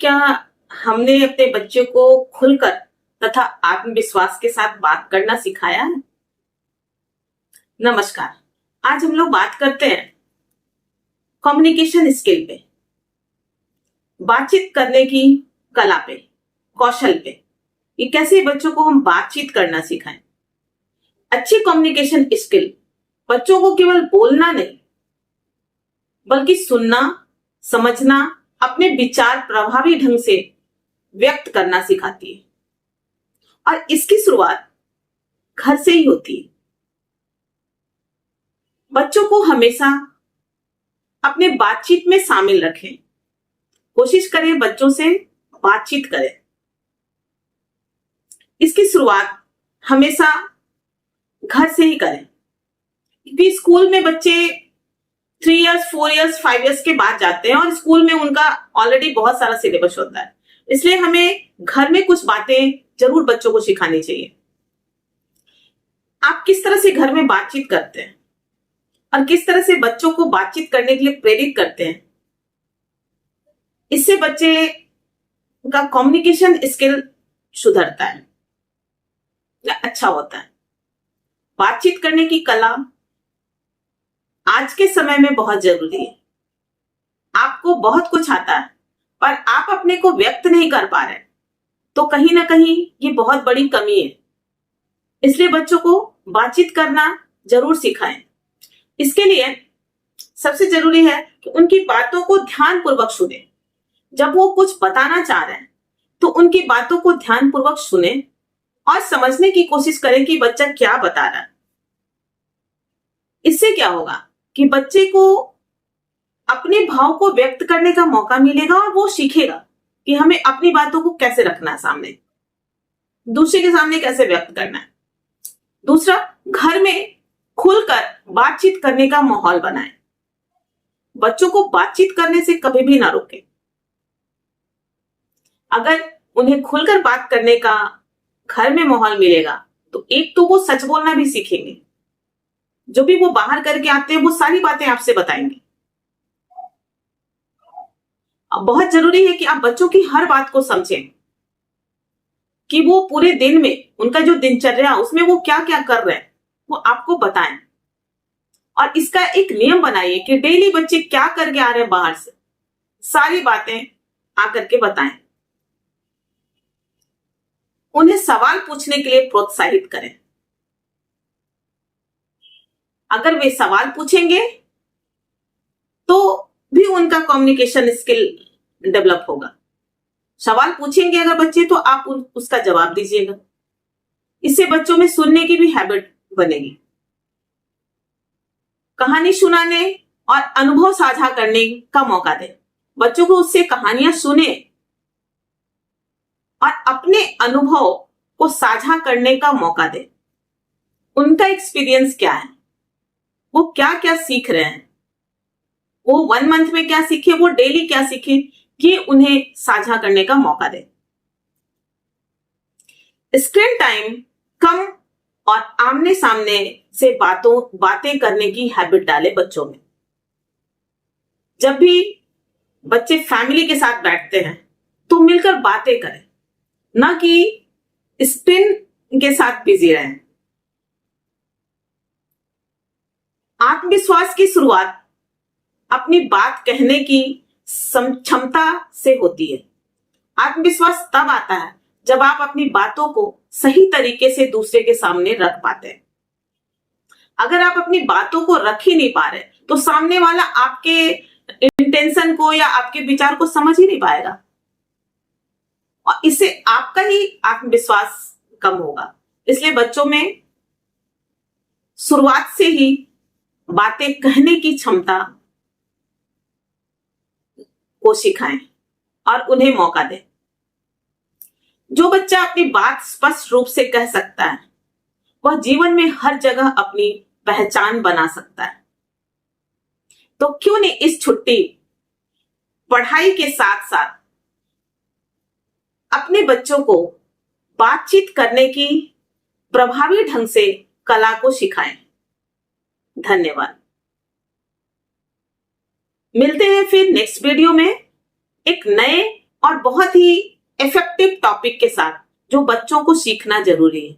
क्या हमने अपने बच्चे को खुलकर तथा आत्मविश्वास के साथ बात करना सिखाया है? नमस्कार। आज हम लोग बात करते हैं कम्युनिकेशन स्किल पे, बातचीत करने की कला पे, कौशल पे। ये कैसे बच्चों को हम बातचीत करना सिखाएं। अच्छी कम्युनिकेशन स्किल बच्चों को केवल बोलना नहीं बल्कि सुनना, समझना, अपने विचार प्रभावी ढंग से व्यक्त करना सिखाती है और इसकी शुरुआत घर से ही होती है। बच्चों को हमेशा अपने बातचीत में शामिल रखें। कोशिश करें बच्चों से बातचीत करें। इसकी शुरुआत हमेशा घर से ही करें, क्योंकि स्कूल में बच्चे 3 इयर्स, 4 इयर्स, 5 इयर्स के बाद जाते हैं और स्कूल में उनका ऑलरेडी बहुत सारा सिलेबस होता है। इसलिए हमें घर में कुछ बातें जरूर बच्चों को सिखानी चाहिए। आप किस तरह से घर में बातचीत करते हैं और किस तरह से बच्चों को बातचीत करने के लिए प्रेरित करते हैं, इससे बच्चे का कम्युनिकेशन स्किल सुधरता है या अच्छा होता है। बातचीत करने की कला आज के समय में बहुत जरूरी है। आपको बहुत कुछ आता है पर आप अपने को व्यक्त नहीं कर पा रहे, तो कहीं ना कहीं ये बहुत बड़ी कमी है। इसलिए बच्चों को बातचीत करना जरूर सिखाएं। इसके लिए सबसे जरूरी है कि उनकी बातों को ध्यानपूर्वक सुने। जब वो कुछ बताना चाह रहे हैं तो उनकी बातों को ध्यानपूर्वक सुने और समझने की कोशिश करें कि बच्चा क्या बता रहा है। इससे क्या होगा कि बच्चे को अपने भाव को व्यक्त करने का मौका मिलेगा और वो सीखेगा कि हमें अपनी बातों को कैसे रखना है, सामने दूसरे के सामने कैसे व्यक्त करना है। दूसरा, घर में खुलकर बातचीत करने का माहौल बनाएं। बच्चों को बातचीत करने से कभी भी ना रोकें। अगर उन्हें खुलकर बात करने का घर में माहौल मिलेगा तो एक तो वो सच बोलना भी सीखेंगे। जो भी वो बाहर करके आते हैं वो सारी बातें आपसे बताएंगे। अब बहुत जरूरी है कि आप बच्चों की हर बात को समझें कि वो पूरे दिन में उनका जो दिनचर्या उसमें वो क्या क्या कर रहे हैं वो आपको बताएं। और इसका एक नियम बनाइए कि डेली बच्चे क्या करके आ रहे हैं बाहर से, सारी बातें आकर के बताएं। उन्हें सवाल पूछने के लिए प्रोत्साहित करें। अगर वे सवाल पूछेंगे तो भी उनका कम्युनिकेशन स्किल डेवलप होगा। सवाल पूछेंगे अगर बच्चे तो आप उसका जवाब दीजिएगा। इससे बच्चों में सुनने की भी हैबिट बनेगी। कहानी सुनाने और अनुभव साझा करने का मौका दें। बच्चों को उससे कहानियां सुने और अपने अनुभव को साझा करने का मौका दें। उनका एक्सपीरियंस क्या है, वो क्या क्या सीख रहे हैं, वो 1 मंथ में क्या सीखे, वो डेली क्या सीखे, ये उन्हें साझा करने का मौका दें। स्क्रीन टाइम कम और आमने सामने से बातें करने की हैबिट डालें बच्चों में। जब भी बच्चे फैमिली के साथ बैठते हैं तो मिलकर बातें करें, ना कि स्क्रीन के साथ बिजी रहें। आत्मविश्वास की शुरुआत अपनी बात कहने की क्षमता से होती है। आत्मविश्वास तब आता है जब आप अपनी बातों को सही तरीके से दूसरे के सामने रख पाते हैं। अगर आप अपनी बातों को रख ही नहीं पा रहे तो सामने वाला आपके इंटेंशन को या आपके विचार को समझ ही नहीं पाएगा और इससे आपका ही आत्मविश्वास कम होगा। इसलिए बच्चों में शुरुआत से ही बातें कहने की क्षमता को सिखाएं और उन्हें मौका दें। जो बच्चा अपनी बात स्पष्ट रूप से कह सकता है वह जीवन में हर जगह अपनी पहचान बना सकता है। तो क्यों नहीं इस छुट्टी पढ़ाई के साथ साथ अपने बच्चों को बातचीत करने की प्रभावी ढंग से कला को सिखाएं। धन्यवाद। मिलते हैं फिर नेक्स्ट वीडियो में एक नए और बहुत ही इफेक्टिव टॉपिक के साथ जो बच्चों को सीखना जरूरी है।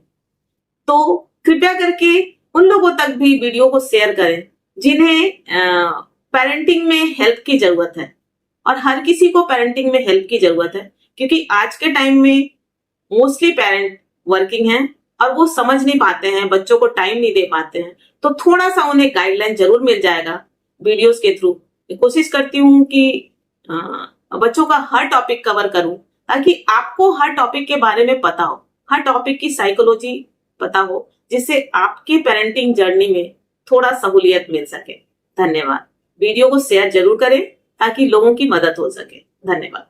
तो कृपया करके उन लोगों तक भी वीडियो को शेयर करें जिन्हें पेरेंटिंग में हेल्प की जरूरत है। और हर किसी को पेरेंटिंग में हेल्प की जरूरत है, क्योंकि आज के टाइम में मोस्टली पेरेंट वर्किंग हैं और वो समझ नहीं पाते हैं, बच्चों को टाइम नहीं दे पाते हैं। तो थोड़ा सा उन्हें गाइडलाइन जरूर मिल जाएगा वीडियोस के थ्रू। कोशिश करती हूँ कि बच्चों का हर टॉपिक कवर करूं, ताकि आपको हर टॉपिक के बारे में पता हो, हर टॉपिक की साइकोलॉजी पता हो, जिससे आपकी पेरेंटिंग जर्नी में थोड़ा सहूलियत मिल सके। धन्यवाद। वीडियो को शेयर जरूर करें ताकि लोगों की मदद हो सके। धन्यवाद।